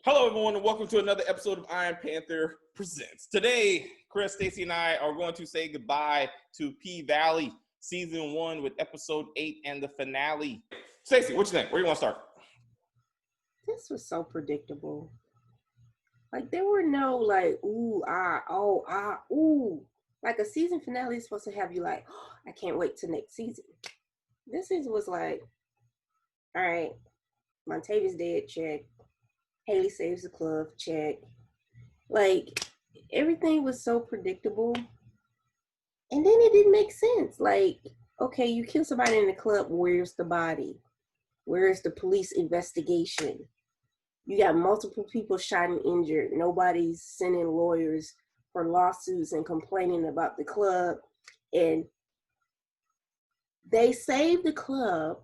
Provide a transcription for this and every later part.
Hello, everyone, and welcome to another episode of Iron Panther Presents. Today, Chris, Stacy, and I are going to say goodbye to P-Valley Season 1 with Episode 8 and the finale. Stacy, what you think? Where do you want to start? This was so predictable. Like, there were no, ooh, ah, oh, ah, ooh. Like, a season finale is supposed to have you like, oh, I can't wait till next season. This season was like, all right, Montavious dead, check. Haley saves the club, check. Like, everything was so predictable. And then it didn't make sense. Like, okay, you kill somebody in the club, where's the body? Where's the police investigation? You got multiple people shot and injured. Nobody's sending lawyers for lawsuits and complaining about the club. And they saved the club.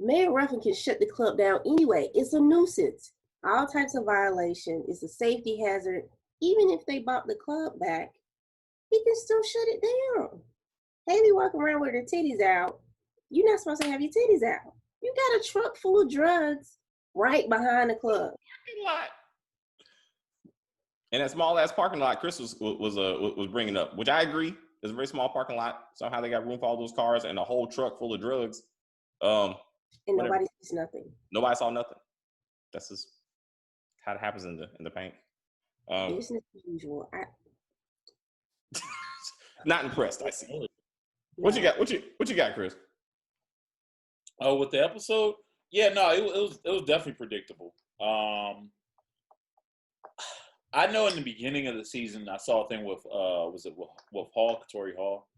Mayor Ruffin can shut the club down anyway. It's a nuisance. All types of violation. It's a safety hazard. Even if they bought the club back, he can still shut it down. Haley walking around with her titties out. You're not supposed to have your titties out. You got a truck full of drugs right behind the club. And that small ass parking lot Chris was bringing up, which I agree, is a very small parking lot. Somehow they got room for all those cars and a whole truck full of drugs. And nobody sees nothing. Nobody saw nothing. That's just how it happens in the paint. Business as usual. Not impressed. I see. What you got? What you got, Chris? Oh, with the episode? Yeah, no, it was definitely predictable. I know in the beginning of the season, I saw a thing with with Hall, Tori Hall.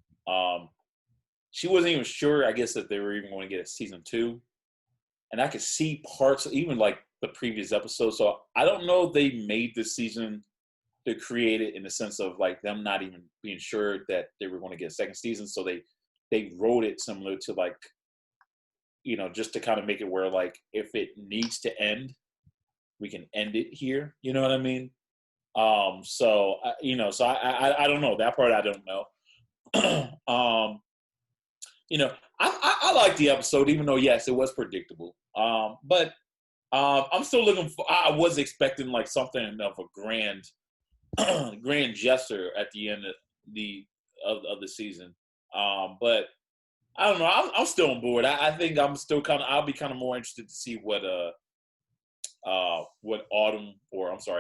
She wasn't even sure, I guess, that they were even going to get a season 2, and I could see parts, even like the previous episode. So I don't know if they made this season to create it in the sense of like them not even being sure that they were going to get a second season. So they wrote it similar to like, you know, just to kind of make it where like if it needs to end, we can end it here. You know what I mean? So I don't know that part. I don't know. You know, I like the episode, even though yes, it was predictable. But I'm still looking for. I was expecting like something of a grand gesture at the end of the season. But I don't know. I'm still on board. I think I'm still I'll be kind of more interested to see what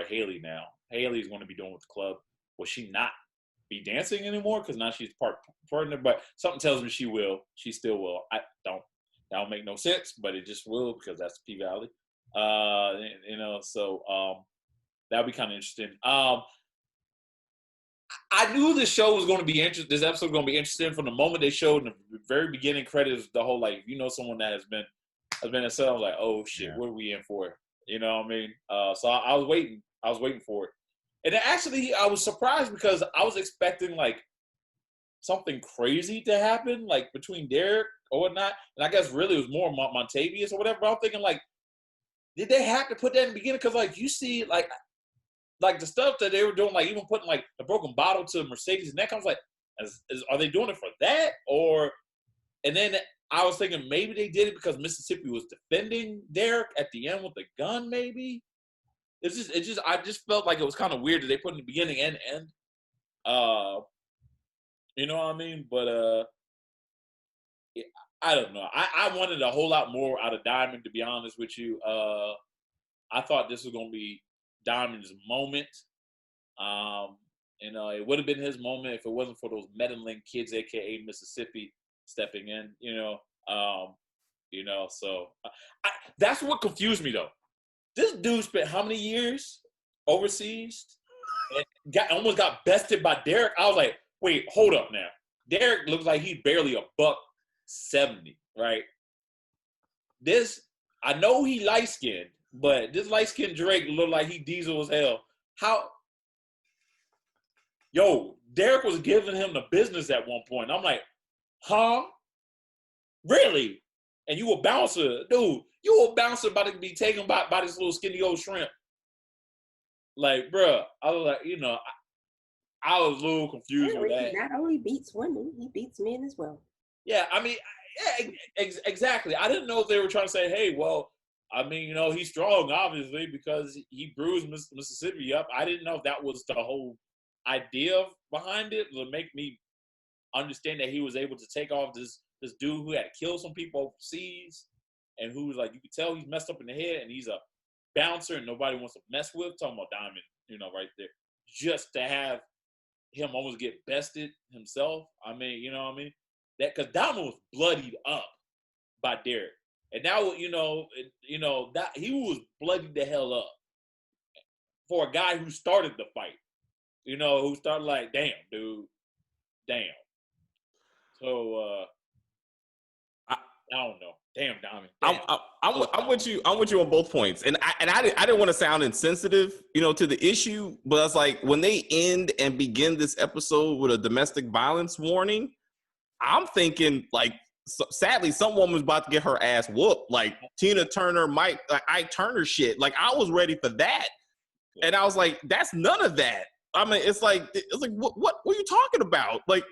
Haley now. Haley's going to be doing with the club. Will she not be dancing anymore? Because now she's partner. But something tells me she will. She still will. That don't make no sense, but it just will because that's P-Valley. So that'll be kind of interesting. I knew this show was going to be interesting. This episode was going to be interesting from the moment they showed in the very beginning credits. The whole like, someone that has been a set. I was like, oh shit, What are we in for? You know what I mean? So I was waiting. I was waiting for it, and actually I was surprised because I was expecting like something crazy to happen, like between Derek or whatnot. And I guess really it was more Montavious or whatever. But I'm thinking like, did they have to put that in the beginning? Because like you see like the stuff that they were doing, like even putting like the broken bottle to Mercedes' neck. I was like, are they doing it for that? And then I was thinking maybe they did it because Mississippi was defending Derek at the end with the gun. Maybe I just felt like it was kind of weird that they put in the beginning and end. You know what I mean? But I don't know. I wanted a whole lot more out of Diamond, to be honest with you. I thought this was gonna be Diamond's moment. It would have been his moment if it wasn't for those meddling kids, aka Mississippi, stepping in. So that's what confused me though. This dude spent how many years overseas and almost got bested by Derek. I was like, wait, hold up now. Derek looks like he's barely $170, right? I know he light skinned, but this light skinned Drake looked like he diesel as hell. Derek was giving him the business at one point. I'm like, huh? Really? And you a bouncer, dude. You a bouncer about to be taken by this little skinny old shrimp. Like, bruh, I was like, I was a little confused with that. He not only beats women, he beats men as well. Yeah, I mean, exactly. I didn't know if they were trying to say, hey, well, I mean, you know, he's strong, obviously, because he bruised Mississippi up. I didn't know if that was the whole idea behind it, to make me understand that he was able to take off this dude who had killed some people overseas, and who was like, you could tell he's messed up in the head, and he's a bouncer and nobody wants to mess with. Talking about Diamond, you know, right there. Just to have him almost get bested himself. I mean, you know what I mean? That because Diamond was bloodied up by Derek. And now, you know that he was bloodied the hell up for a guy who started the fight. You know, who started like, damn, dude, damn. So I don't know. Damn, Diamond. Damn. I'm with you. I'm with you on both points. And I didn't want to sound insensitive, you know, to the issue, but I was like, when they end and begin this episode with a domestic violence warning, I'm thinking like, sadly, some woman's about to get her ass whooped, like Tina Turner, Ike Turner shit. Like I was ready for that, and I was like, that's none of that. I mean, it's like what are you talking about? Like,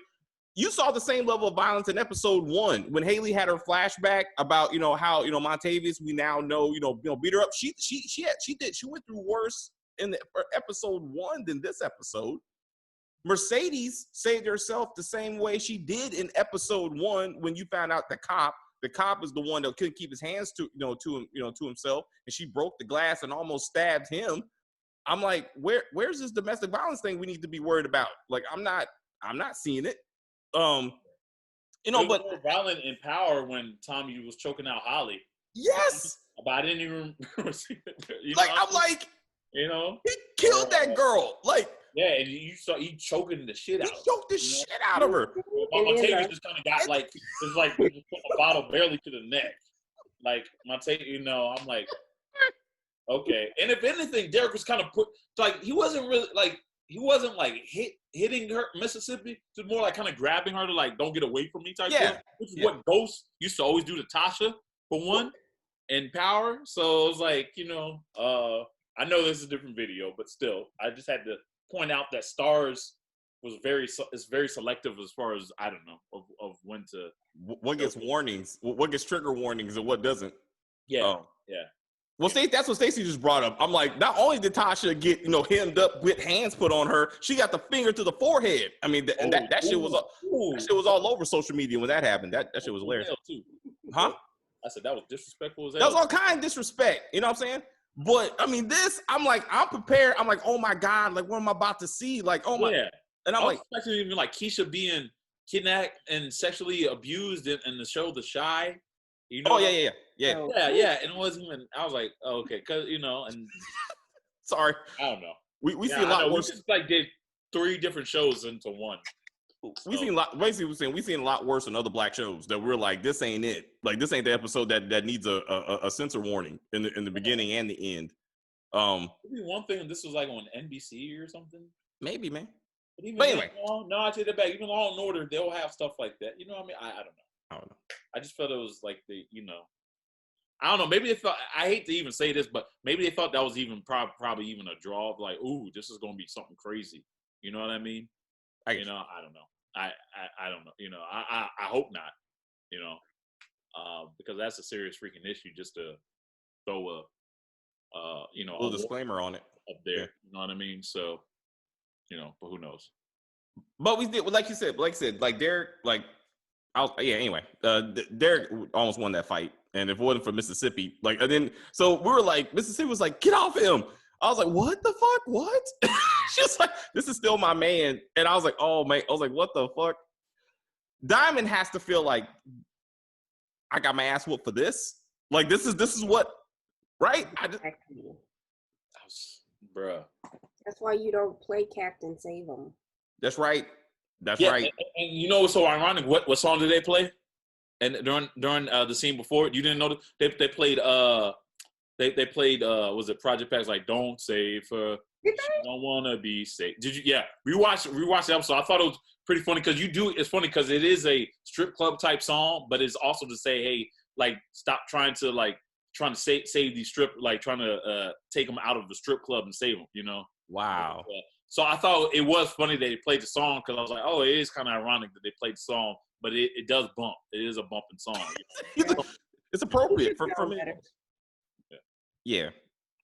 you saw the same level of violence in episode 1 when Haley had her flashback about, you know, how, you know, Montavious, we now know, you know, beat her up. She went through worse in the episode 1 than this episode. Mercedes saved herself the same way she did in episode 1 when you found out the cop is the one that couldn't keep his hands to himself, and she broke the glass and almost stabbed him. I'm like, where's this domestic violence thing we need to be worried about? Like, I'm not seeing it. You know, but more violent in Power when Tommy was choking out Holly. Yes, but I didn't even like, I'm like, you know, he killed that girl. Like, yeah, and you saw he choking the shit out. He choked the shit out of her. Montavious just kind of got like, it's like putting a bottle barely to the neck. Like Montavious, you know, I'm like, okay. And if anything, Derek was kind of he wasn't really like, he wasn't like hitting her Mississippi, just more like kind of grabbing her to like, don't get away from me type thing. Which is what Ghost used to always do to Tasha for one in Power. So it was like, you know, I know this is a different video, but still, I just had to point out that STARZ is very selective as far as, I don't know, of when to. What gets warnings, what gets trigger warnings, and what doesn't. Yeah, yeah. Well, that's what Stacey just brought up. I'm like, not only did Tasha get, you know, hemmed up with hands put on her, she got the finger to the forehead. I mean, that shit was all over social media when that happened. That shit was hilarious. Too. Huh? I said that was disrespectful as hell. That was all kind of disrespect. You know what I'm saying? But I mean, I'm like, I'm prepared. I'm like, oh my God, like what am I about to see? Like, oh my. Yeah. And I'm like, especially even like Keisha being kidnapped and sexually abused in the show The Shy. You know? Oh yeah. And it wasn't even. I was like, oh, okay, because you know, and sorry, I don't know. We see a lot worse. We just like did 3 different shows into one. We seen a lot. Basically, we've seen a lot worse than other black shows that we're like, this ain't it. Like this ain't the episode that needs a censor warning in the beginning and the end. Maybe one thing, this was like on NBC or something. Maybe, man. But anyway, no, I take that back. Even Law and Order, they'll have stuff like that. You know what I mean? I don't know. I just felt it was like I don't know. Maybe they thought, I hate to even say this, but maybe they thought that was even probably even a draw of like, ooh, this is going to be something crazy. You know what I mean? I don't know. I don't know. You know, I hope not. You know, because that's a serious freaking issue. Just to throw a little disclaimer on it up there. Yeah. You know what I mean? So, you know, but who knows? But we did, like you said, like Derek, anyway, Derek almost won that fight, and if it wasn't for Mississippi, like, and then so we were like, Mississippi was like, get off him. I was like, what the fuck? What? She's like, this is still my man. And I was like, oh, man. I was like, what the fuck? Diamond has to feel like I got my ass whooped for this. Like, this is what, right? Bruh. That's why you don't play Captain Save 'em. That's right. That's right. And you know what's so ironic? What song did they play? And during the scene before, you didn't know they played They played was it Project Packs, like Don't Save Her, She Don't Wanna Be Safe. Did you? Yeah, rewatch the episode. I thought it was pretty funny because it's funny because it is a strip club type song, but it's also to say, hey, like stop trying to save these trying to take them out of the strip club and save them, you know. Wow. So I thought it was funny that they played the song because I was like, oh, it is kind of ironic that they played the song, but it does bump. It is a bumping song. It's appropriate for me. Yeah.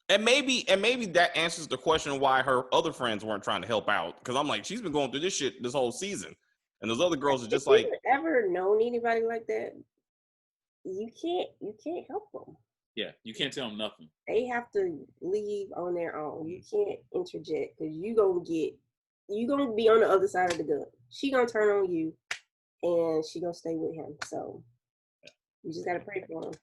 And maybe that answers the question why her other friends weren't trying to help out. Because I'm like, she's been going through this shit this whole season. And those other girls are just if like, you've ever known anybody like that, you can't help them. Yeah, you can't tell them nothing. They have to leave on their own. You can't interject because you gonna be on the other side of the gun. She gonna turn on you, and she gonna stay with him. So you just gotta pray for him.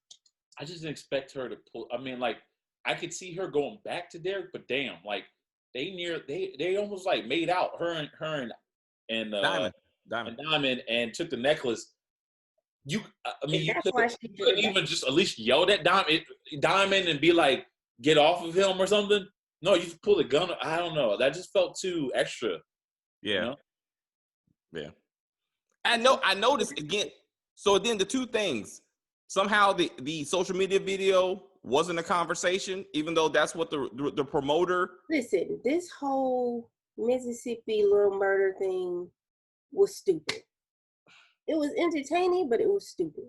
I just didn't expect her to pull. I mean, like, I could see her going back to Derek, but damn, like they almost like made out her and Diamond and took the necklace. I mean, you couldn't even just at least yell at Diamond and be like, get off of him or something. No, you just pull the gun. I don't know. That just felt too extra. Yeah. You know? Yeah. I noticed again. So then the two things, somehow the social media video wasn't a conversation, even though that's what the promoter. Listen, this whole Mississippi little murder thing was stupid. It was entertaining, but it was stupid.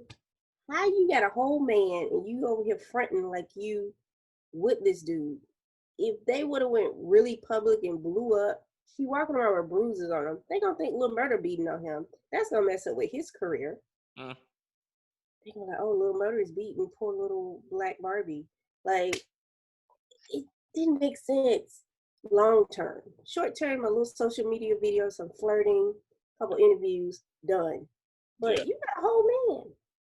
How you got a whole man and you over here fronting like you with this dude? If they would have went really public and blew up, he walking around with bruises on him, they gonna think Lil Murder beating on him. That's gonna mess up with his career. They gonna like, oh, Lil Murder is beating poor little black Barbie. Like, it didn't make sense long term. Short term, a little social media video, some flirting, couple interviews, done. But you got a whole man.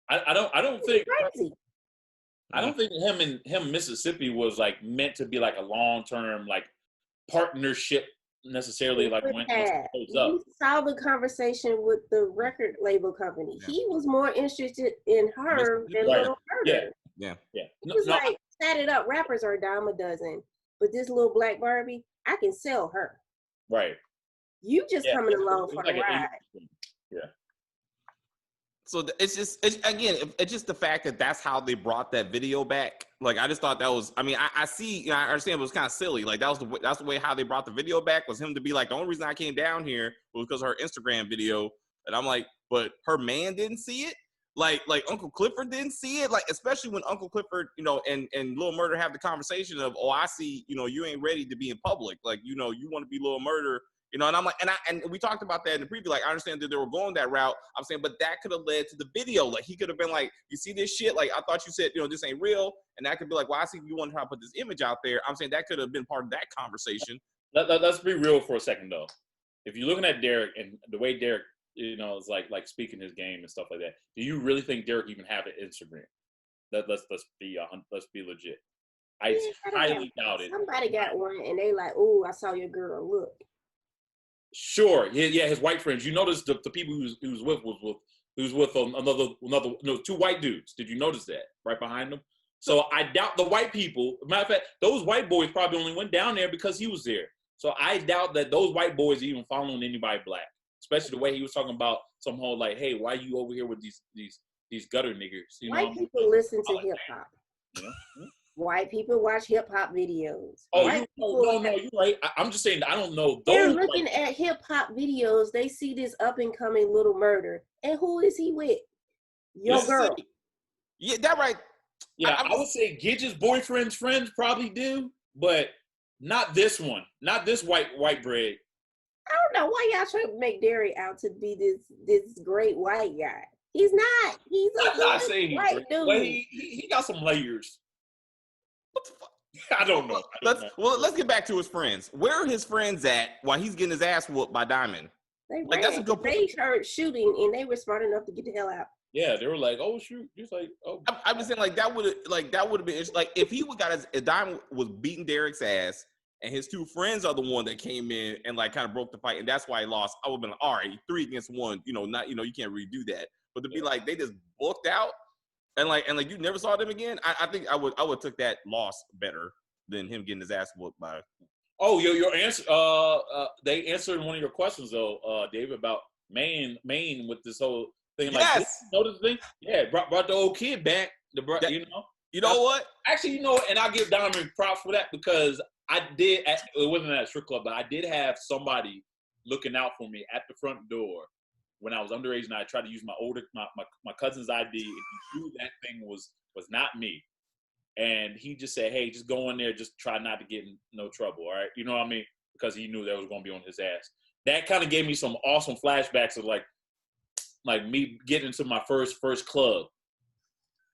I don't think crazy. I don't think him Mississippi was like meant to be like a long term like partnership necessarily. Like when you saw the conversation with the record label company. Yeah. He was more interested in her than Little Murder. Yeah. He was like, set it up. Rappers are a dime a dozen, but this little black Barbie, I can sell her. Right. You just coming along for the ride. Yeah. So it's just the fact that that's how they brought that video back. Like, I just thought that was, I mean, I see, I understand, but it was kind of silly. Like, that's the way how they brought the video back, was him to be like, the only reason I came down here was because of her Instagram video. And I'm like, but her man didn't see it? Like Uncle Clifford didn't see it? Like, especially when Uncle Clifford, and Lil Murder have the conversation of, oh, I see, you ain't ready to be in public. Like, you want to be Lil Murder. And I'm like, and we talked about that in the preview. Like, I understand that they were going that route. I'm saying, but that could have led to the video. Like, he could have been like, you see this shit? Like, I thought you said, this ain't real. And that could be like, well, I see you want to try to put this image out there. I'm saying that could have been part of that conversation. Let's be real for a second, though. If you're looking at Derek and the way Derek, is like speaking his game and stuff like that, do you really think Derek even have an Instagram? Let's be legit. I highly doubt it. Somebody got one, and they like, oh, I saw your girl. Look. Sure, yeah, his white friends. You notice the people he was with another two white dudes. Did you notice that right behind them? So I doubt the white people. Matter of fact, those white boys probably only went down there because he was there. So I doubt that those white boys are even following anybody black, especially the way he was talking about some whole like, hey, why you over here with these gutter niggers? White people listen to hip hop. White people watch hip hop videos. Oh, no, you're right. I'm just saying, I don't know. They're looking at hip hop videos. They see this up and coming Little Murder, and who is he with? Your girl. Yeah, that right. Yeah, I would say Gidget's boyfriend's friends probably do, but not this one. Not this white bread. I don't know why y'all trying to make Derek out to be this great white guy. He's not. He's a white dude. Well, he got some layers. What the fuck? I don't know. Let's get back to his friends. Where are his friends at while he's getting his ass whooped by Diamond? That's a good point. They heard shooting and they were smart enough to get the hell out. Yeah, they were like, "Oh shoot!" Just like, "Oh." I'm just saying, that would have been like if he if Diamond was beating Derek's ass and his two friends are the one that came in and like kind of broke the fight and that's why he lost. I would have been like, all right, 3 against 1. You can't really do that. But to be like they just booked out. And you never saw them again. I think I would took that loss better than him getting his ass whooped by. Oh, your answer. They answered one of your questions though, David, about Maine with this whole thing. Like, yes. Notice the thing. Yeah, brought the old kid back. You know what? Actually, and I give Diamond props for that because I did. It wasn't at a strip club, but I did have somebody looking out for me at the front door. When I was underage and I tried to use my cousin's ID, and he knew that thing was not me. and he just said, "Hey, just go in there, just try not to get in no trouble, all right?" You know what I mean? Because he knew that was going to be on his ass. That kind of gave me some awesome flashbacks of like me getting into my first club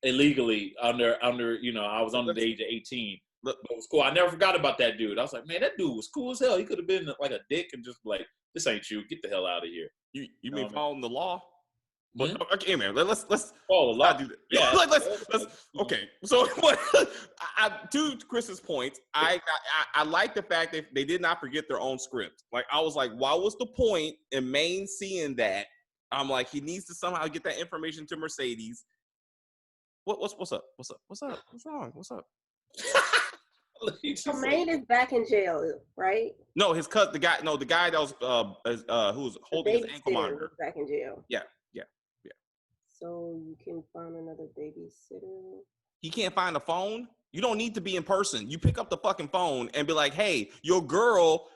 illegally under I was under the age of 18. But it was cool. I never forgot about that dude. I was like, man, that dude was cool as hell. He could have been like a dick and just like, this ain't you. Get the hell out of here. You mean following the law? Hmm? But okay, man. Let's Oh, the law. do that. Yeah. let's okay. So, to Chris's point, I like the fact that they did not forget their own script. Like, I was like, what was the point in Maine seeing that? I'm like, he needs to somehow get that information to Mercedes. What's up? What's wrong? What's up? So Maine is back in jail, right? No, his cousin, the guy that was who was holding his ankle monitor. Back in jail. Yeah. So you can find another babysitter. He can't find a phone. You don't need to be in person. You pick up the fucking phone and be like, "Hey, your girl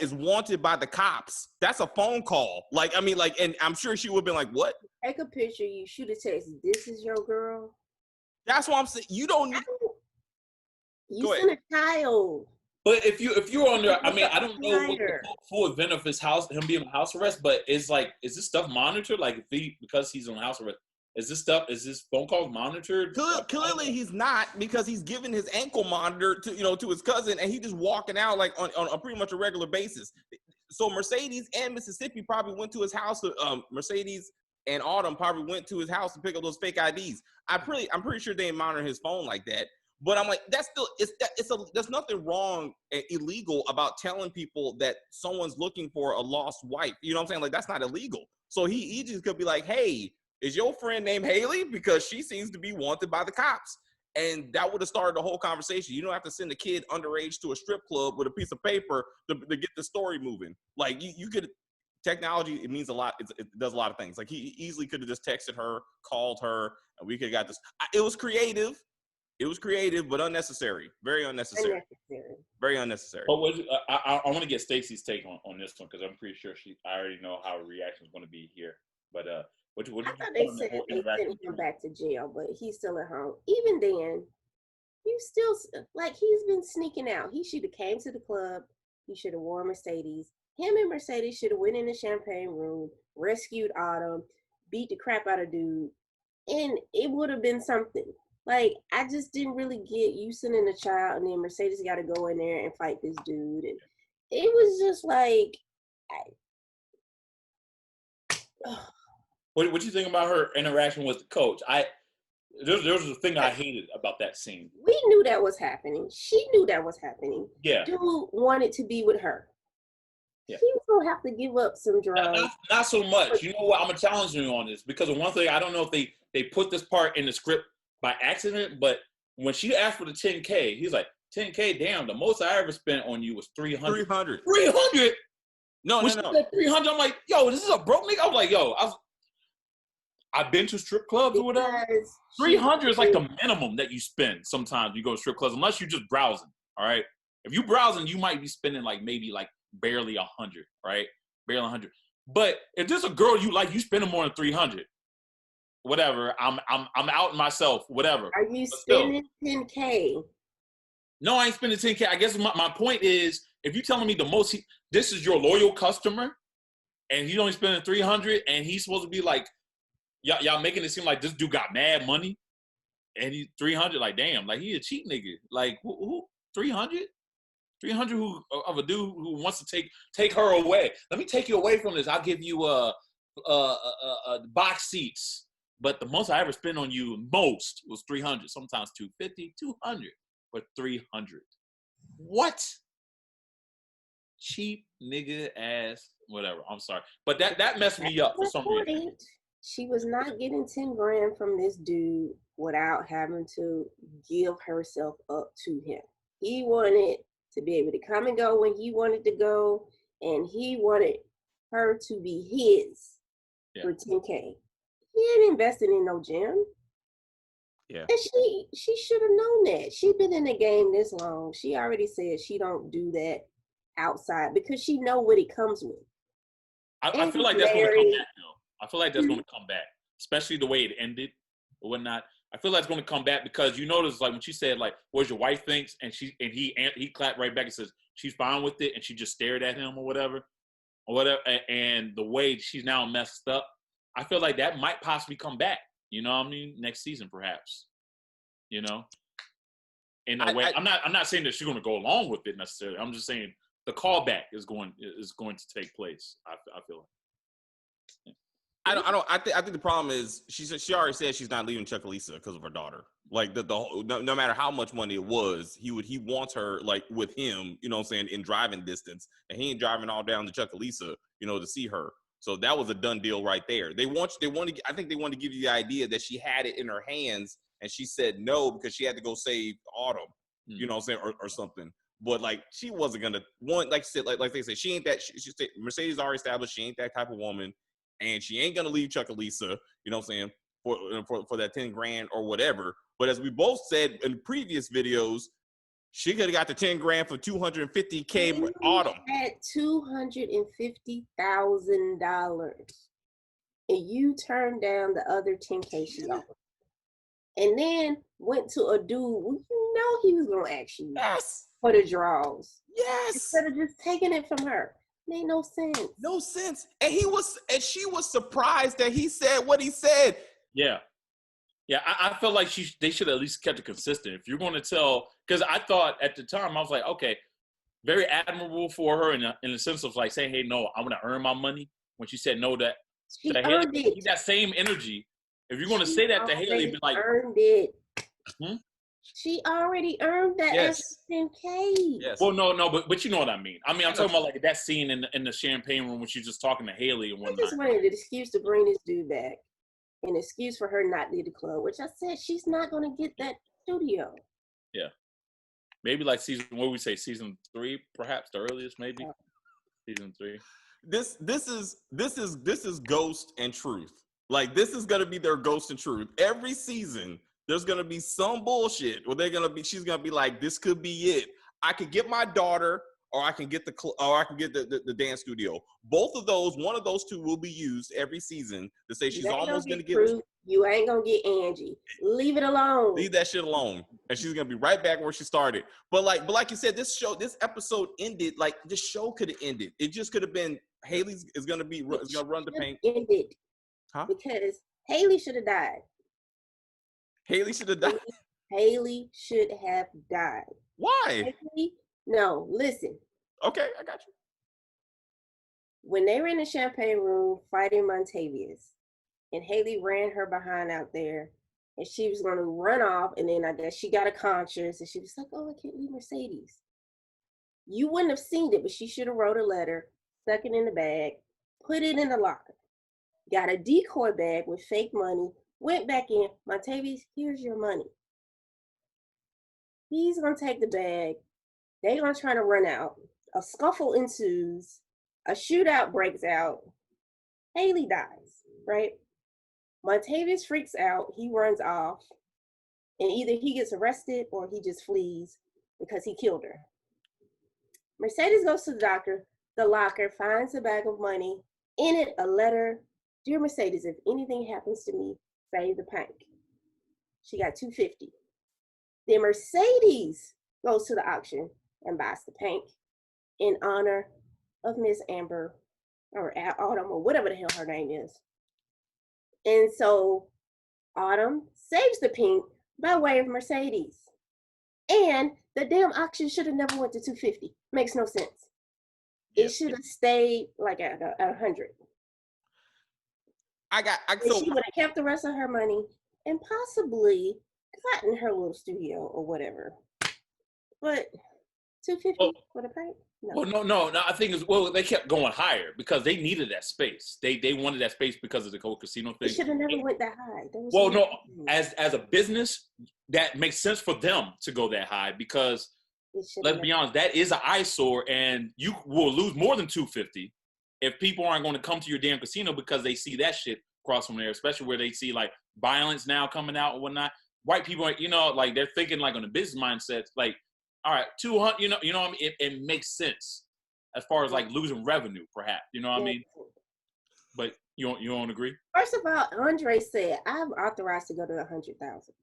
is wanted by the cops." That's a phone call. Like, I mean, like, and I'm sure she would have been like, "What?" Take a picture. You shoot a text. This is your girl. That's what I'm saying. You don't need. You sent a child. But if you're on there, I mean, I don't know what the full event of him being on house arrest, but is this stuff monitored? Like, because he's on house arrest, is this phone calls monitored? Clearly he's not, because he's giving his ankle monitor to his cousin, and he just walking out like on a pretty much a regular basis. So Mercedes and Mississippi probably went to his house. Mercedes and Autumn probably went to his house to pick up those fake IDs. I'm pretty sure they didn't monitor his phone like that. But I'm like, there's nothing wrong and illegal about telling people that someone's looking for a lost wife. You know what I'm saying? Like, that's not illegal. So he just could be like, "Hey, is your friend named Haley? Because she seems to be wanted by the cops." And that would have started the whole conversation. You don't have to send a kid underage to a strip club with a piece of paper to get the story moving. Like, you could, technology, it means a lot. It does a lot of things. Like, he easily could have just texted her, called her, and we could have got this. It was creative. It was creative, but unnecessary. Very unnecessary. Very unnecessary. But I want to get Stacey's take on this one, because I'm pretty sure I already know how her reaction is going to be here. But what did you I thought they said they sent him back to jail, but he's still at home. Even then, he's been sneaking out. He should have came to the club. He should have worn Mercedes. Him and Mercedes should have went in the champagne room, rescued Autumn, beat the crap out of dude, and it would have been something. Like, I just didn't really get you sending a child, and then Mercedes got to go in there and fight this dude. And it was just like, What do you think about her interaction with the coach? There was a thing I hated about that scene. We knew that was happening. She knew that was happening. Yeah. Dude wanted to be with her. Yeah. She was going to have to give up some drugs. Not so much. You know what? I'm going to challenge you on this, because of one thing, I don't know if they put this part in the script by accident, but when she asked for the 10K, he's like, 10K, damn, the most I ever spent on you was 300. 300. 300? No. 300, I'm like, yo, this is a broke nigga? I was like, yo, I've been to strip clubs or whatever. 300 is like the minimum that you spend. Sometimes you go to strip clubs, unless you're just browsing, all right? If you browsing, you might be spending like maybe like barely 100, right? Barely 100. But if there's a girl you like, you spending more than 300. Whatever, I'm out myself, whatever. Are you spending 10K? No, I ain't spending 10K. I guess my point is, if you're telling me this is your loyal customer, and he's only spending 300, and he's supposed to be like, y'all making it seem like this dude got mad money, and he's 300, like, damn, like, he a cheap nigga. Like, who 300? 300 of a dude who wants to take her away. Let me take you away from this. I'll give you box seats. But the most I ever spent on you was 300, sometimes 250, 200, but 300. What? Cheap nigga ass, whatever. I'm sorry. But that messed me up for some reason. She was not getting 10 grand from this dude without having to give herself up to him. He wanted to be able to come and go when he wanted to go, and he wanted her to be his for 10K. He ain't invested in no gym. Yeah. And she should have known that. She been in the game this long. She already said she don't do that outside because she know what it comes with. I feel like that's going to come back, though. I feel like that's going to come back, especially the way it ended or whatnot. I feel like it's going to come back because you notice, like when she said, like, "What your wife thinks," and he clapped right back and says she's fine with it, and she just stared at him or whatever. And the way she's now messed up, I feel like that might possibly come back. You know what I mean? Next season, perhaps. You know, in a way, I'm not saying that she's going to go along with it necessarily. I'm just saying the callback is going to take place. I feel like. I think the problem is she already said she's not leaving Chuckalisa because of her daughter. Like the whole, no matter how much money it was, he wants her like with him, you know what I'm saying, in driving distance, and he ain't driving all down to Chuckalisa, you know, to see her. So that was a done deal right there. I think they want to give you the idea that she had it in her hands and she said no because she had to go save Autumn, you know what I'm saying, or something. But like she wasn't gonna like they said, she ain't that. She said Mercedes already established she ain't that type of woman. And she ain't gonna leave Chuckalisa, you know what I'm saying, for that 10 grand or whatever. But as we both said in previous videos, she could have got the 10 grand for $250K Autumn. At $250,000, and you turned down the other 10K she offered, and then went to a dude who you know he was gonna ask you for the draws. Yes. Instead of just taking it from her. Made no sense. No sense. And she was surprised that he said what he said. Yeah. Yeah, I felt like they should at least kept it consistent. If you're going to tell, because I thought at the time, I was like, okay, very admirable for her in the sense of like saying, hey, no, I'm going to earn my money. When she said no, that same energy. If you're going to say that to Haley, be like, earned it. She already earned that extra 10K. Yes. Well, no, but you know what I mean. I mean, I'm talking about like that scene in the champagne room when she's just talking to Haley and whatnot. I just wanted an excuse to bring this dude back. An excuse for her not to leave the club, which I said she's not going to get that studio. Yeah. Maybe like season 3, perhaps the earliest, maybe. Season 3. This is Ghost and Truth. Like this is gonna be their Ghost and Truth. Every season, there's gonna be some bullshit where she's gonna be like, this could be it. I could get my daughter, or I can get the dance studio. Both of those, one of those two will be used every season to say she's almost gonna get Truth. You ain't gonna get Angie. Leave it alone. Leave that shit alone. And she's gonna be right back where she started. But like you said, this episode ended, like this show could have ended. It just could have been Haley is gonna run the paint. Ended. Huh? Because Haley should have died. Haley should have died. Haley should have died. Why? No, listen. Okay, I got you. When they were in the champagne room fighting Montavious, and Haley ran her behind out there, and she was going to run off, and then I guess she got a conscience, and she was like, oh, I can't leave Mercedes. You wouldn't have seen it, but she should have wrote a letter, stuck it in the bag, put it in the locker, got a decoy bag with fake money, went back in, Montavious, here's your money. He's going to take the bag. They're going to try to run out. A scuffle ensues. A shootout breaks out. Haley dies, right? Montavious freaks out. He runs off. And either he gets arrested or he just flees because he killed her. Mercedes goes to the doctor. The locker finds a bag of money. In it, a letter. Dear Mercedes, if anything happens to me, save the paint. She got $250. Then Mercedes goes to the auction and buys the paint in honor of Miss Amber or Autumn or whatever the hell her name is. And so Autumn saves the pink by way of Mercedes. And the damn auction should have never went to $250. Makes no sense. It should have stayed like at 100. She would have kept the rest of her money and possibly gotten her little studio or whatever. But $250 for the paint? No. Well, no. I think they kept going higher because they needed that space. They wanted that space because of the whole casino thing. It should have never went that high. As a business, that makes sense for them to go that high because let's be honest, that is an eyesore, and you will lose more than $250 if people aren't going to come to your damn casino because they see that shit across from there, especially where they see like violence now coming out and whatnot. White people, like they're thinking like on a business mindset, like, all right, 200, you know what I mean? It makes sense as far as like losing revenue, perhaps, you know what I mean? But You don't agree? First of all, Andre said I'm authorized to go to 100,000.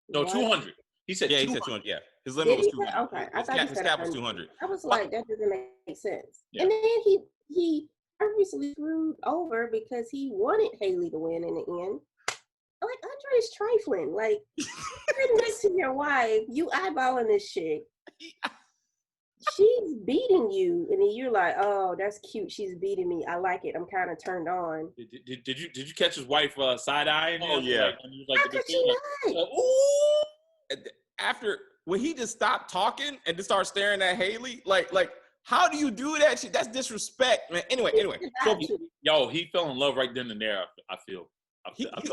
No, 200. He said Yeah, he 200. said 200. Yeah, his limit was 200. Okay, I thought he His said cap was 100. 200. I was like, that doesn't make sense. Yeah. And then he obviously screwed over because he wanted Haley to win in the end. Like, Andre's trifling. Like, you're next to your wife, you eyeballing this chick. She's beating you, and then you're like, "Oh, that's cute. She's beating me. I like it. I'm kind of turned on." Did you catch his wife side eyeing him? Oh yeah. How could she not? Ooh. After when he just stopped talking and just started staring at Haley, like how do you do that? That's disrespect, man. Anyway. So he fell in love right then and there. I feel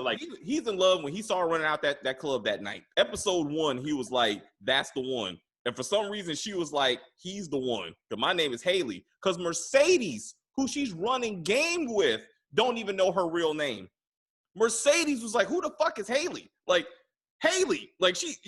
like he's in love when he saw her running out that club that night. Episode 1, he was like, "That's the one." And for some reason, she was like, "He's the one." Because my name is Haley. Because Mercedes, who she's running game with, don't even know her real name. Mercedes was like, "Who the fuck is Haley?" Like Haley, like she's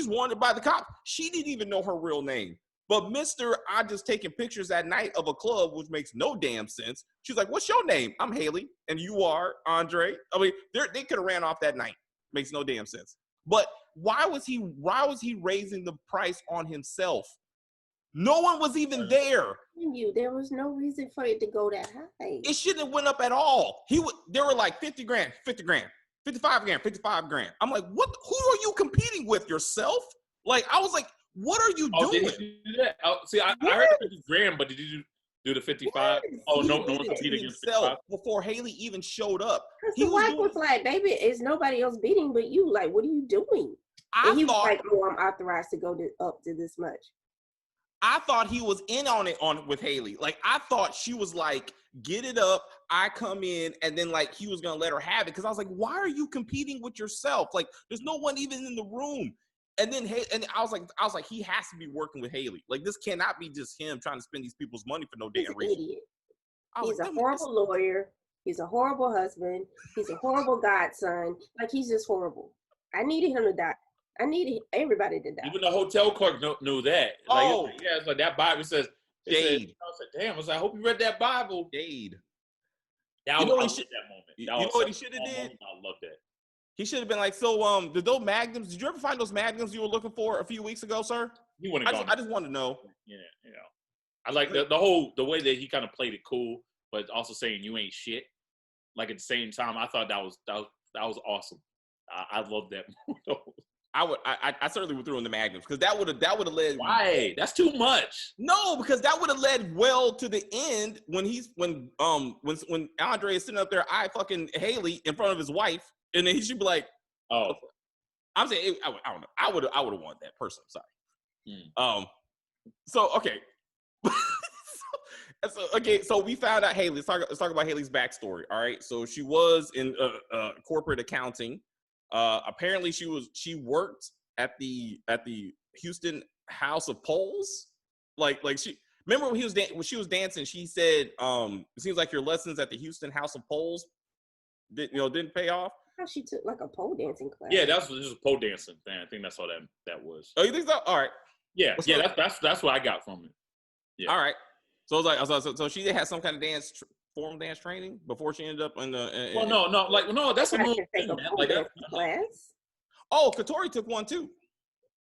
wanted by the cops. She didn't even know her real name. But Mr. I just taking pictures that night of a club, which makes no damn sense. She's like, "What's your name?" "I'm Haley." "And you are Andre?" I mean, they could have ran off that night. Makes no damn sense. But why was he raising the price on himself? No one was even there. There was no reason for it to go that high. It shouldn't have went up at all. They were like 50 grand, 50 grand, 55 grand, 55 grand. I'm like, what? Who are you competing with? Yourself? Like, I was like, what are you doing? Did you do that? See, I heard the 50 grand, but did you do the 55? Yes, no one competed against himself before Haley even showed up. His wife was like, "Baby, it's nobody else beating but you. Like, what are you doing?" And he was like, "Oh, I'm authorized to go up to this much." I thought he was in on it with Haley. Like, I thought she was like, "Get it up, I come in," and then like he was gonna let her have it. Because I was like, why are you competing with yourself? Like, there's no one even in the room. And then I was like, he has to be working with Haley. Like, this cannot be just him trying to spend these people's money for no damn reason. Idiot. He's a horrible lawyer. He's a horrible husband. He's a horrible godson. Like, he's just horrible. I needed him to die. I needed everybody to die. Even the hotel clerk knew that. Like, it's like that Bible says, Jade. I said, damn, I hope you read that Bible. Jade. I love that moment. You know what he should have did? I love that. He should have been like, so did those magnums, did you ever find those magnums you were looking for a few weeks ago, sir? He wouldn't have gone. I just want to know. Yeah, I like the way that he kind of played it cool, but also saying you ain't shit. Like, at the same time, I thought that was awesome. I love that. I certainly would throw in the magnums because that would have led. Why? That's too much. No, because that would have led well to the end when Andre is sitting up there, I fucking Haley in front of his wife, and then he should be like, "Oh, I'm saying I don't know. I would have wanted that person. Sorry. So okay. So we found out Haley. Let's talk about Haley's backstory. All right. So she was in corporate accounting. Apparently she worked at the Houston House of Poles. Like she remember when she was dancing, she said, "It seems like your lessons at the Houston House of Poles didn't pay off." She took like a pole dancing class. Yeah, that's just a pole dancing thing. I think that's all that was. Oh, you think so? All right. Yeah, that's what I got from it. Yeah. All right. So it was like, so she had some kind of formal dance training before she ended up in the. No, that's a move. Class. Oh, Katori took one too.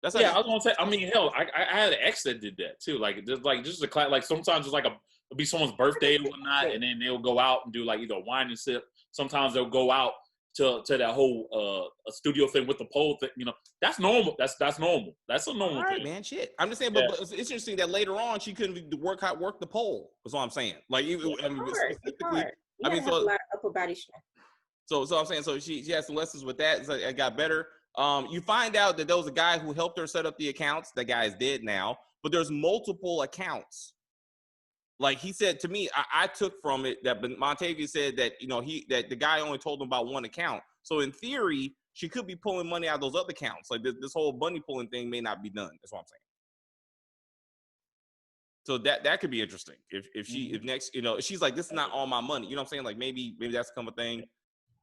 That's I was gonna say. I mean, hell, I had an ex that did that too. Like, just a class. Like, sometimes it's like it'll be someone's birthday and whatnot, and then they'll go out and do like either a wine and sip. Sometimes they'll go out to that whole a studio thing with the pole thing. That's normal. That's normal. That's a normal thing. Man, shit. I'm just saying, but it's interesting that later on she couldn't work the pole. That's all I'm saying. Like, specifically, I mean, so a lot of upper body strength. So I'm saying, so she had some lessons with that. So it got better. You find out that there was a guy who helped her set up the accounts. That guy is dead now, but there's multiple accounts. Like he said to me, I took from it that Montavia said that that the guy only told him about one account. So in theory, she could be pulling money out of those other accounts. Like this whole money pulling thing may not be done. That's what I'm saying. So that could be interesting. If next, she's like, this is not all my money. You know what I'm saying? Like maybe that's become a thing.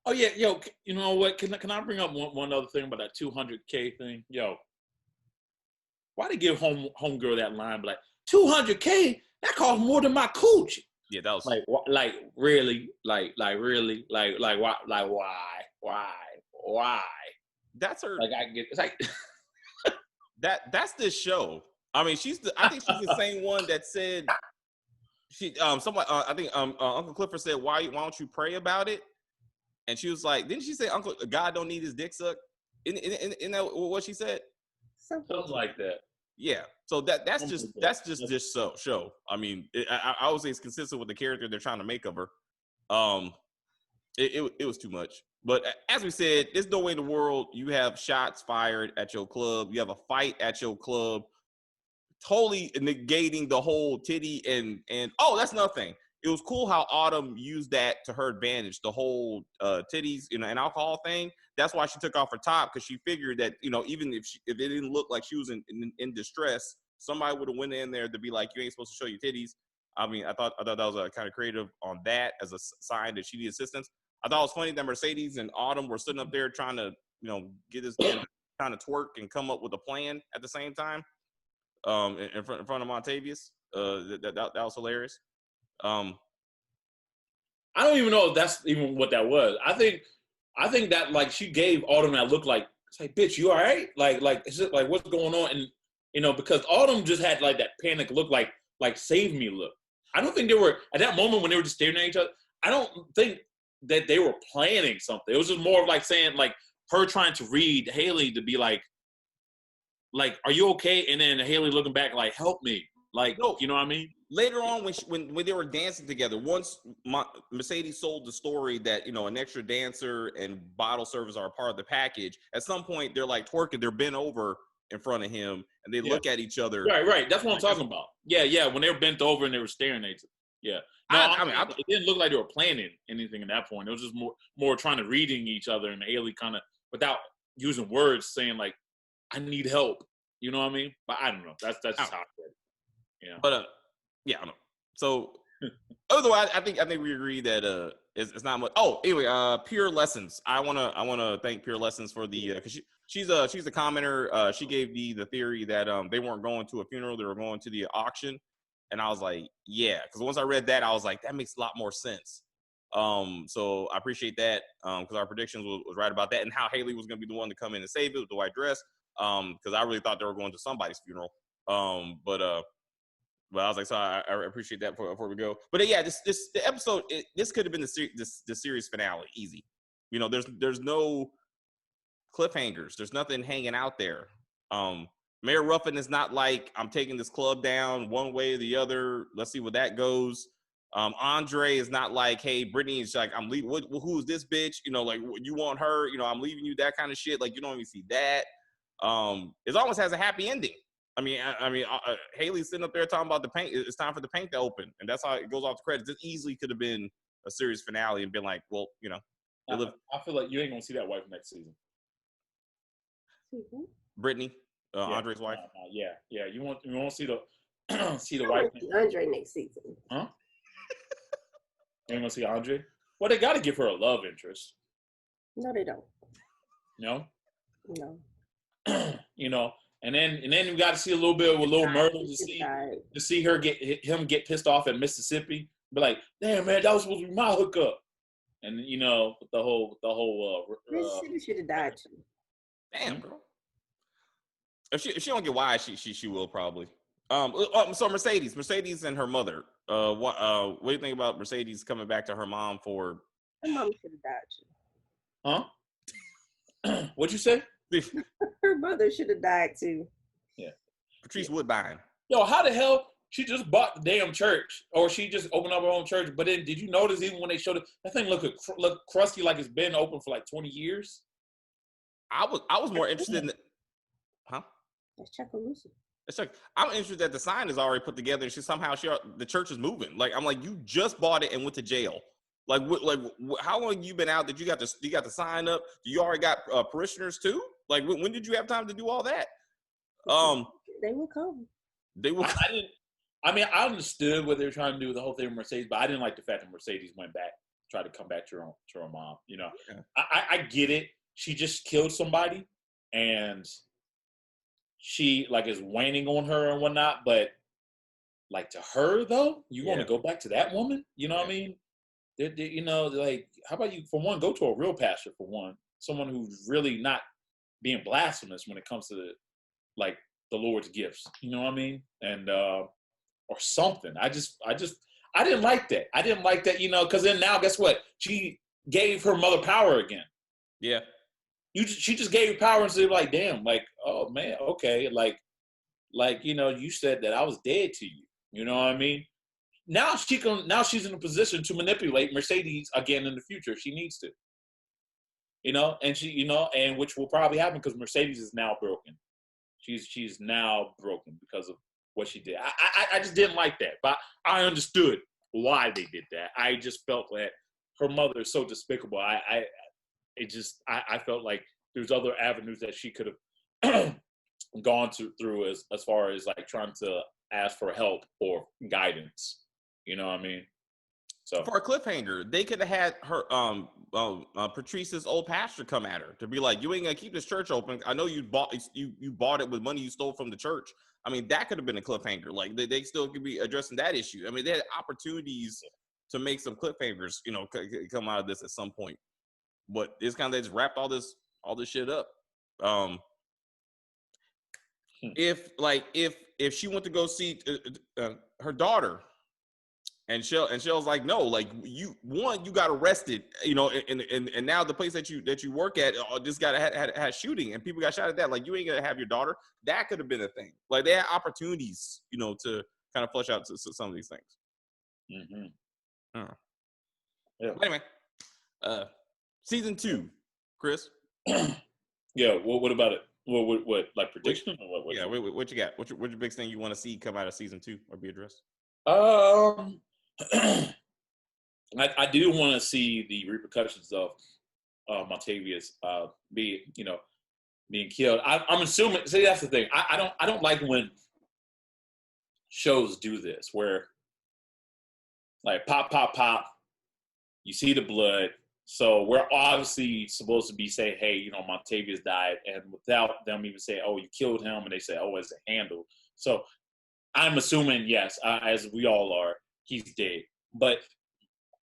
Oh yeah, yo, you know what? Can I bring up one other thing about that 200K thing? Yo, why they give homegirl that line? But like 200K, that costs more than my cooch. Yeah, that was Like really, like really, like why? that's her. Like I get it's like That's this show. I mean, I think she's the same one that said I think Uncle Clifford said why don't you pray about it? And she was like, didn't she say Uncle God don't need his dick sucked? In that what she said? something like that. Yeah. So that's Something just like that. that's just this show. I mean, I would say it's consistent with the character they're trying to make of her. It was too much. But as we said, there's no way in the world you have shots fired at your club. You have a fight at your club, totally negating the whole titty and oh, that's another thing. It was cool how Autumn used that to her advantage, the whole titties, and alcohol thing. That's why she took off her top, because she figured that, even if it didn't look like she was in distress, somebody would have went in there to be like, you ain't supposed to show your titties. I mean, I thought that was kind of creative on that as a sign that she needed assistance. I thought it was funny that Mercedes and Autumn were sitting up there trying to, get this damn kind of twerk and come up with a plan at the same time. In front of Montavious. That was hilarious. I don't even know if that's even what that was. I think that like she gave Autumn that look like, it's like, bitch, you all right? Like it's just like, what's going on? And because Autumn just had like that panic look, like save me look. I don't think they were at that moment when they were just staring at each other. I don't think that they were planning something. It was just more of like saying, like, her trying to read Haley to be like, are you okay? And then Haley looking back like, help me. Like, no, you know what I mean? Later on, when they were dancing together, once Mercedes sold the story that, an extra dancer and bottle service are a part of the package, at some point they're like twerking, they're bent over in front of him, and they look at each other. Right. That's what I'm talking about. Yeah. When they were bent over and they were staring at each other. Yeah. No, it didn't look like they were planning anything at that point. It was just more trying to reading each other, and Haley kind of, without using words, saying like, I need help. You know what I mean? But I don't know. That's just how I said it. Yeah. But yeah, I don't know. So otherwise, I think we agree that it's not much. Oh, anyway, Pure Lessons. I wanna thank Pure Lessons for the because she's a commenter. She gave the theory that they weren't going to a funeral, they were going to the auction, and I was like, yeah, because once I read that, I was like, that makes a lot more sense. So I appreciate that because our predictions was right about that, and how Haley was gonna be the one to come in and save it with the white dress. Because I really thought they were going to somebody's funeral. But I was like, so I appreciate that before we go. But yeah, the episode, this could have been the series finale, easy. There's no cliffhangers. There's nothing hanging out there. Mayor Ruffin is not like, I'm taking this club down one way or the other. Let's see where that goes. Andre is not like, hey, Brittany is like, I'm leaving. Who is this bitch? Like, you want her? I'm leaving you. That kind of shit. Like, you don't even see that. It almost has a happy ending. I mean, Haley's sitting up there talking about the paint. It's time for the paint to open, and that's how it goes off the credits. This easily could have been a series finale and been like, well, I feel like you ain't gonna see that wife next season. Brittany, Andre's wife. Yeah. You won't see the wife. Andre next season. Huh? You ain't gonna see Andre? Well, they got to give her a love interest. No, they don't. No. No. And then you got to see a little bit of a little Myrtle to see him get pissed off at Mississippi. Be like, damn man, that was supposed to be my hookup. And the whole Mississippi should have died too. Damn, bro. If she don't get wise, she will probably. So Mercedes and her mother. What do you think about Mercedes coming back to her mom for? Her mom should have died too. Huh? What'd you say? Her mother should have died too. Yeah. Patrice Woodbine. Yo, how the hell she just bought the damn church, or she just opened up her own church? But then, did you notice even when they showed it, that thing look crusty, like it's been open for like 20 years? I was more interested in. Huh? That's Chuckaloosa. I'm interested that the sign is already put together, and the church is moving. Like, I'm like, you just bought it and went to jail. Like how long you been out that you got to sign up? You already got parishioners too? Like, when did you have time to do all that? They will come. I understood what they were trying to do with the whole thing with Mercedes, but I didn't like the fact that Mercedes went back, tried to come back to her mom. Yeah. I get it. She just killed somebody, and she like is waning on her and whatnot. But like to her though, you want to go back to that woman? You know what I mean? You know, like, how about you, for one, go to a real pastor, for one, someone who's really not being blasphemous when it comes to like the Lord's gifts. You know what I mean? And or something. I didn't like that. I didn't like that, you know, because then now, guess what? She gave her mother power again. Yeah. She just gave power and said, like, damn, like, oh man, okay, like, you know, you said that I was dead to you. You know what I mean? Now she's in a position to manipulate Mercedes again in the future if she needs to. You know, and and which will probably happen because Mercedes is now broken. She's now broken because of what she did. I just didn't like that, but I understood why they did that. I just felt that her mother is so despicable. I felt like there's other avenues that she could have gone through as far as like trying to ask for help or guidance. You know what I mean? So for a cliffhanger, they could have had her Patrice's old pastor come at her to be like, "You ain't gonna keep this church open. I know you bought it with money you stole from the church." I mean, that could have been a cliffhanger. Like they still could be addressing that issue. I mean, they had opportunities to make some cliffhangers, you know, come out of this at some point. But it's kind of, they just wrapped all this shit up. If she went to go see her daughter, and Shell's like, no, like you got arrested, you know, and now the place that you work at just had shooting and people got shot at that. Like, you ain't gonna have your daughter. That could have been a thing. Like, they had opportunities, you know, to kind of flesh out some of these things. Mm-hmm. Yeah. Anyway, season 2, Chris. Yeah. What about it? What like prediction? Or what yeah. What you got? What's your biggest thing you want to see come out of season 2 or be addressed? I do want to see the repercussions of Montavious being killed. I'm assuming. See, that's the thing. I don't like when shows do this, where like pop, you see the blood. So we're obviously supposed to be saying, hey, you know, Montavious died, and without them even saying, oh, you killed him, and they say, oh, it's a handle. So I'm assuming, yes, as we all are, he's dead. But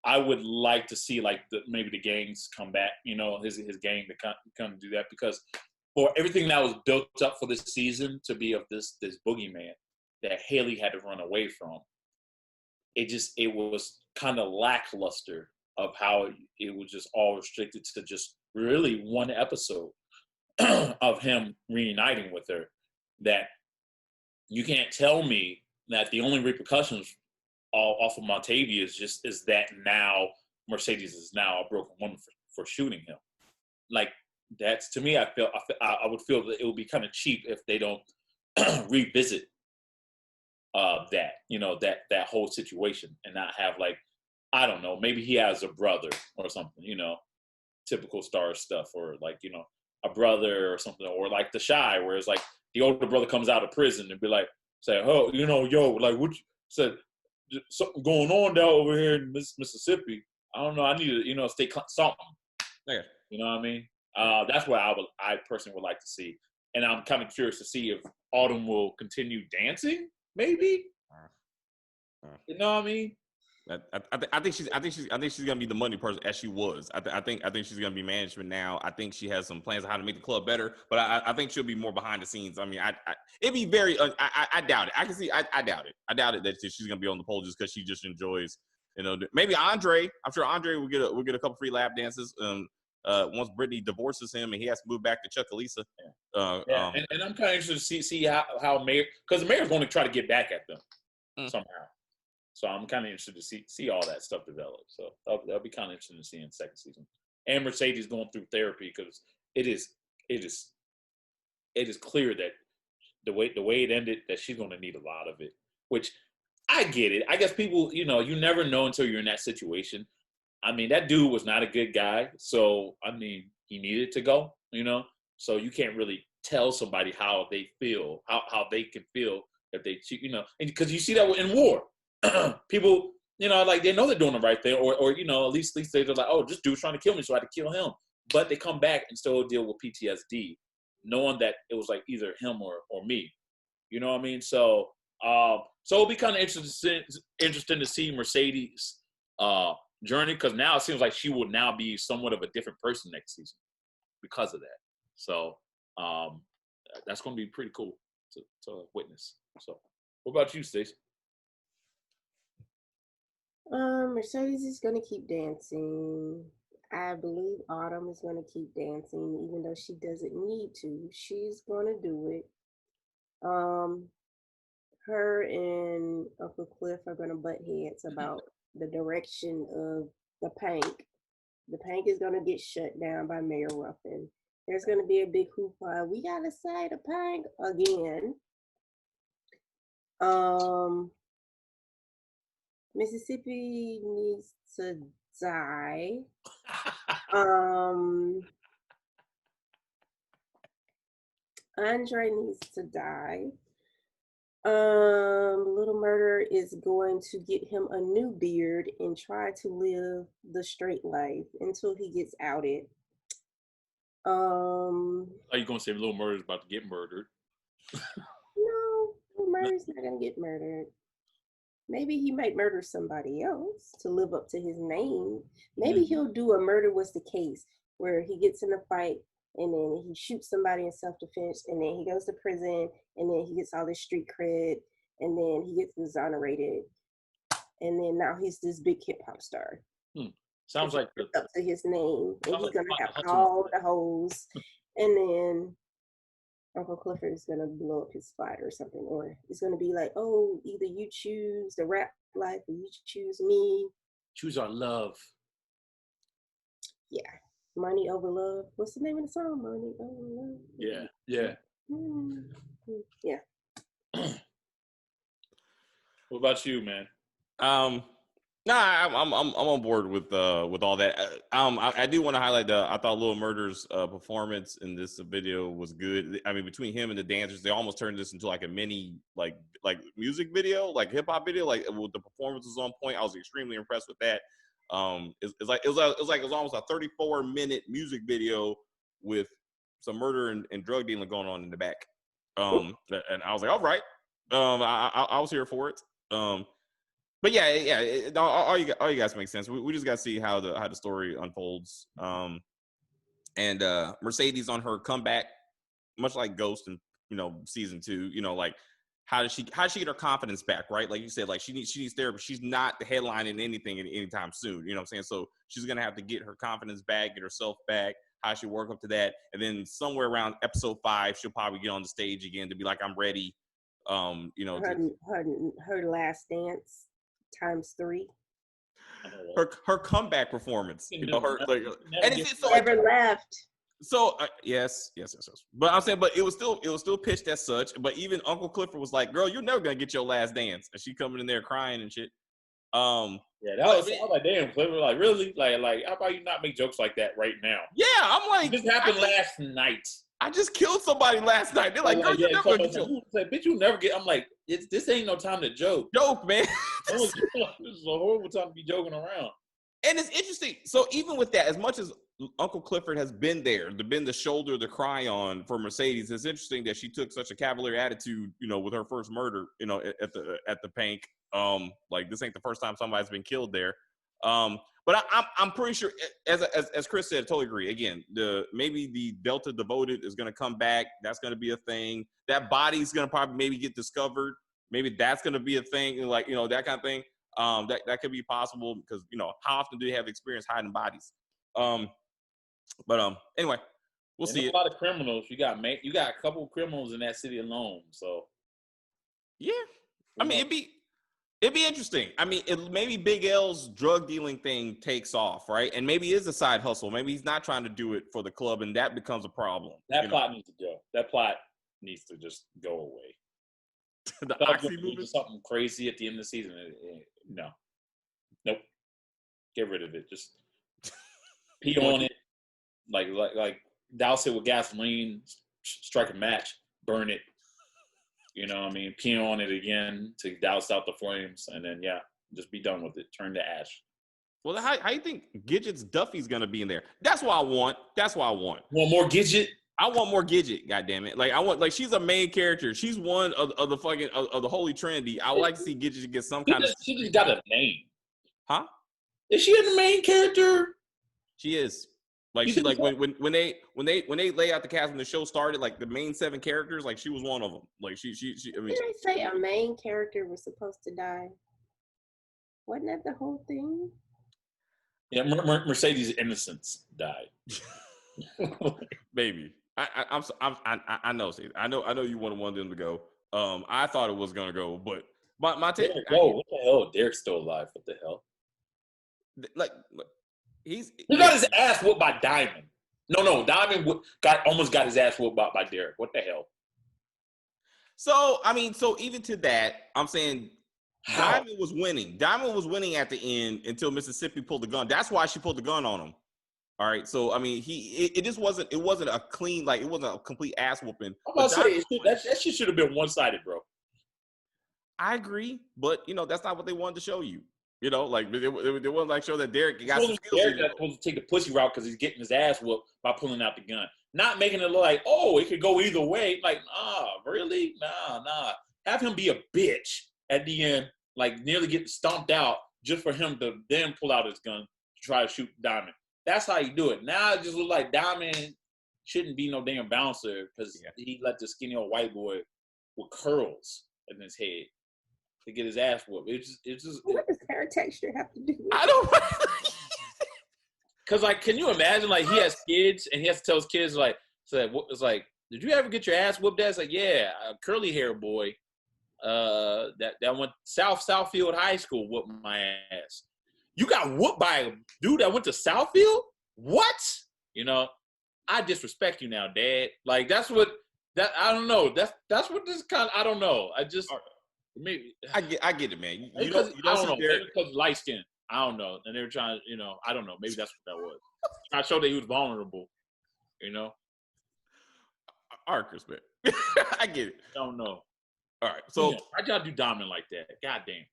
I would like to see like maybe the gangs come back, you know, his gang to come do that, because for everything that was built up for this season to be of this boogeyman that Haley had to run away from, it was kind of lackluster of how it was just all restricted to just really one episode of him reuniting with her. That you can't tell me that the only repercussions off of Montavious is that now Mercedes is now a broken woman for shooting him. Like, that's, to me, I would feel that it would be kind of cheap if they don't revisit that, you know, that whole situation, and not have, like, I don't know, maybe he has a brother or something, you know, typical STARZ stuff, or like, you know, a brother or something, or like The Chi, where it's like the older brother comes out of prison and be like, say, oh, you know, yo, like, what you said, something going on down over here in Mississippi. I don't know. I need to, you know, stay something. Yeah. You know what I mean? That's what I personally would like to see. And I'm kind of curious to see if Autumn will continue dancing, maybe. You know what I mean? I think she's gonna be the money person as she was. I think she's gonna be management now. I think she has some plans on how to make the club better, but I think she'll be more behind the scenes. I mean, it'd be very. I doubt it. I can see. I doubt it. I doubt it that she's gonna be on the pole just because she just enjoys. You know, maybe Andre. I'm sure Andre will get a couple free lap dances. Once Brittany divorces him and he has to move back to Chuckalissa. And I'm kind of interested to see how Mayor, because the mayor's going to try to get back at them somehow. So I'm kind of interested to see all that stuff develop. So that'll be kind of interesting to see in the second season. And Mercedes going through therapy, because it is clear that the way it ended, that she's going to need a lot of it. Which I get it. I guess people, you know, you never know until you're in that situation. I mean, that dude was not a good guy. So I mean, he needed to go. You know, so you can't really tell somebody how they feel, how they can feel if they, you know, and because you see that in war. People, you know, like, they know they're doing the right thing, or you know, at least they're like, oh, this dude's trying to kill me, so I had to kill him. But they come back and still deal with PTSD, knowing that it was like either him or me. You know what I mean? So So it'll be kind of interesting to see Mercedes' journey, because now it seems like she will now be somewhat of a different person next season because of that. So that's going to be pretty cool to witness. So, what about you, Stacey? Mercedes is gonna keep dancing. I believe Autumn is gonna keep dancing, even though she doesn't need to. She's gonna do it. Her and Uncle Cliff are gonna butt heads about the direction of the Pank. The Pank is gonna get shut down by Mayor Ruffin. There's gonna be a big hoopla. We gotta say the Pank again. Mississippi needs to die. Andre needs to die. Little Murder is going to get him a new beard and try to live the straight life until he gets outed. Are you gonna say Little Murder's about to get murdered? No, Little Murder's not gonna get murdered. Maybe he might murder somebody else to live up to his name. Maybe he'll do a murder was the case where he gets in a fight and then he shoots somebody in self-defense and then he goes to prison and then he gets all this street cred and then he gets exonerated and then now he's this big hip hop star. Sounds like up to his name and he's like gonna have all the hoes and then Uncle Clifford is gonna blow up his spot or something, or it's gonna be like, oh, either you choose the rap life or you choose me. Choose our love. Yeah, money over love. What's the name of the song? Money over love. Yeah. Yeah. What about you, man? I'm on board with all that. I do want to highlight I thought Lil Murder's performance in this video was good. I mean, between him and the dancers, they almost turned this into like a mini like music video, like hip hop video. Like the performance was on point. I was extremely impressed with that. It was almost a 34-minute music video with some murder and drug dealing going on in the back. And I was like, all right. I was here for it. But all you guys make sense. We just got to see how the story unfolds. And Mercedes on her comeback, much like Ghost in season 2. Like how does she get her confidence back? Right, like you said, like she needs therapy. She's not the headline in anything anytime soon. You know what I'm saying? So she's gonna have to get her confidence back, get herself back. How she work up to that, and then somewhere around episode 5, she'll probably get on the stage again to be like, I'm ready. Her last dance. ×3. Her comeback performance, her like, and it's so never left. So yes. But I'm saying, but it was still pitched as such. But even Uncle Clifford was like, "Girl, you're never gonna get your last dance," and she coming in there crying and shit. I was like, damn, Clifford, like really, like how about you not make jokes like that right now? Yeah, I'm like, this happened last night. I just killed somebody last night. They're like, girl, you're never gonna get your... Like, bitch, you never get. I'm like, this ain't no time to joke. Joke, man. This is a horrible time to be joking around. And it's interesting. So even with that, as much as Uncle Clifford has been there, been the shoulder to cry on for Mercedes, it's interesting that she took such a cavalier attitude, with her first murder, at the Pank. Like this ain't the first time somebody's been killed there. But I'm pretty sure, as Chris said, I totally agree. Again, maybe the Delta Devoted is going to come back. That's going to be a thing. That body's going to probably maybe get discovered. Maybe that's going to be a thing, like that kind of thing. That could be possible because how often do they have experience hiding bodies? But anyway, we'll see. A lot of criminals. You got a couple of criminals in that city alone. So yeah, I mean it'd be interesting. I mean, maybe Big L's drug dealing thing takes off, right? And maybe it is a side hustle. Maybe he's not trying to do it for the club, and that becomes a problem. That plot needs to go. That plot needs to just go away. The oxy movie? Something crazy at the end of the season. No. Nope. Get rid of it. Just pee on it. Like douse it with gasoline, strike a match, burn it. You know what I mean? Pee on it again to douse out the flames, and then, just be done with it. Turn to ash. Well, how you think Gidget's Duffy's going to be in there? That's what I want. Want more Gidget? I want more Gidget, goddammit. Like I want, like she's a main character. She's one of the fucking of the Holy Trinity. I would like to see Gidget get some kind of. She just got a name. Huh? Is she the main character? She is. Like she like when they lay out the cast when the show started, like the main 7 characters, like she was one of them. Like she I mean, did I say a main character was supposed to die? Wasn't that the whole thing? Yeah, Mercedes' innocence died. Baby, I know. See, I know you wanted one of them to go. I thought it was gonna go, but my take. What the hell? Derek's still alive. What the hell? Like he got his ass whooped by Diamond. No, Diamond almost got his ass whooped by Derek. What the hell? So I mean, so even to that, I'm saying How? Diamond was winning. Diamond was winning at the end until Mississippi pulled the gun. That's why she pulled the gun on him. All right. So I mean, it just wasn't a clean, like it wasn't a complete ass whooping. I'm about to say that shit should have been one-sided, bro. I agree, but you know that's not what they wanted to show you. You know, like they wasn't like show that Derek got some skills. Derek supposed to take the pussy route because he's getting his ass whooped by pulling out the gun, not making it look like, oh, it could go either way. Like, really? Nah. Have him be a bitch at the end, like nearly getting stomped out just for him to then pull out his gun to try to shoot Diamond. That's how you do it. Now it just look like Diamond shouldn't be no damn bouncer because he let the skinny old white boy with curls in his head to get his ass whooped. It's just. What does hair texture have to do with it? I don't. Because like, can you imagine? Like, he has kids and he has to tell his kids like, it's like, did you ever get your ass whooped? That's like, yeah, a curly hair boy. That went Southfield High School whooped my ass. You got whooped by a dude that went to Southfield? What? You know, I disrespect you now, Dad. Like I don't know. That's what this kind of, I don't know. Maybe I get it, man. You don't I don't know. Maybe because light skin. I don't know. And they were trying, you know, I don't know. Maybe that's what that was. I showed that he was vulnerable, you know. All right, Chris, man. I get it. Don't know. All right, so why'd y'all do Diamond like that? God damn.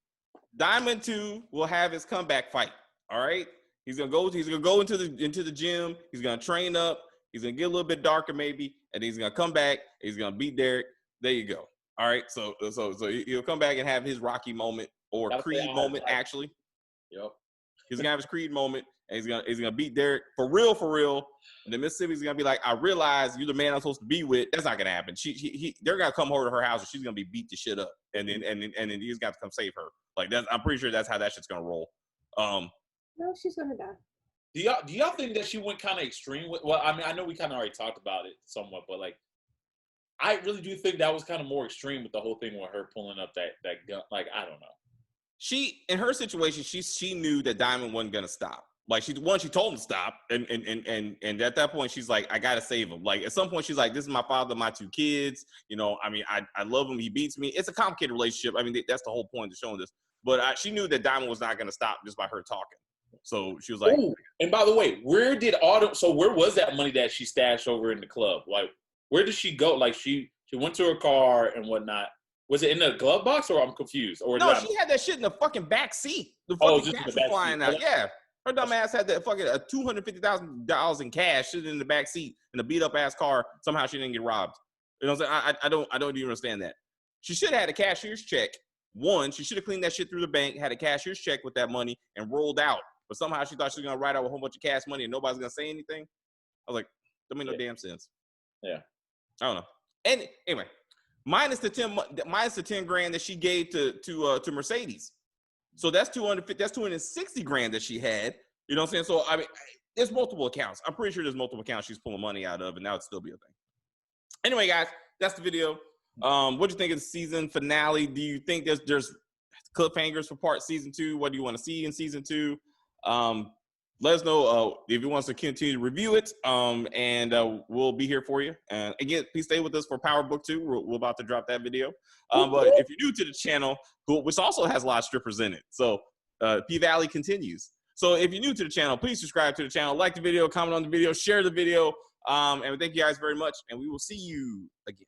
Diamond 2 will have his comeback fight. All right, he's gonna go into the gym. He's gonna train up. He's gonna get a little bit darker maybe, and he's gonna come back. He's gonna beat Derek. There you go. All right, so he'll come back and have his Rocky moment or Creed moment. Actually, yep. He's gonna have his Creed moment, and he's gonna beat Derek for real. And then Mississippi's gonna be like, I realize you're the man I'm supposed to be with. That's not gonna happen. They're gonna come over to her house, and she's gonna be beat the shit up, and then he's got to come save her. Like that, I'm pretty sure that's how that shit's gonna roll. No, she's gonna die. Do y'all think that she went kind of extreme with? Well, I mean, I know we kind of already talked about it somewhat, but like, I really do think that was kind of more extreme with the whole thing with her pulling up that gun. Like, I don't know. She, in her situation, she knew that Diamond wasn't gonna stop. Like she told him to stop, and at that point she's like, I gotta save him. Like at some point she's like, this is my father, my 2 kids. You know, I mean, I love him. He beats me. It's a complicated relationship. I mean, that's the whole point of showing this. But she knew that Diamond was not gonna stop just by her talking. So she was like, ooh, and by the way, where was that money that she stashed over in the club? Like, where did she go? Like she went to her car and whatnot. Was it in the glove box, or I'm confused? Or no, she had that shit in the fucking back seat. The fucking cash was flying out. Yeah, her dumb ass had that fucking $250,000 in cash sitting in the back seat in a beat up ass car. Somehow she didn't get robbed. You know what I'm saying? I don't even understand that. She should have had a cashier's check. One, she should have cleaned that shit through the bank, had a cashier's check with that money, and rolled out. But somehow she thought she was gonna write out a whole bunch of cash money and nobody's gonna say anything. I was like, that made no damn sense. Yeah, I don't know. And anyway. Minus the 10 grand that she gave to Mercedes, so that's 250. That's 260 grand that she had. You know what I'm saying? So I mean, there's multiple accounts. I'm pretty sure there's multiple accounts she's pulling money out of, and now it'd still be a thing. Anyway, guys, that's the video. What do you think of the season finale? Do you think there's cliffhangers for season 2? What do you want to see in season 2? Let us know if you want us to continue to review it, and we'll be here for you. And again, please stay with us for Power Book 2. We're about to drop that video. But if you're new to the channel, which also has a lot of strippers in it, so P-Valley continues. So if you're new to the channel, please subscribe to the channel, like the video, comment on the video, share the video, and thank you guys very much, and we will see you again.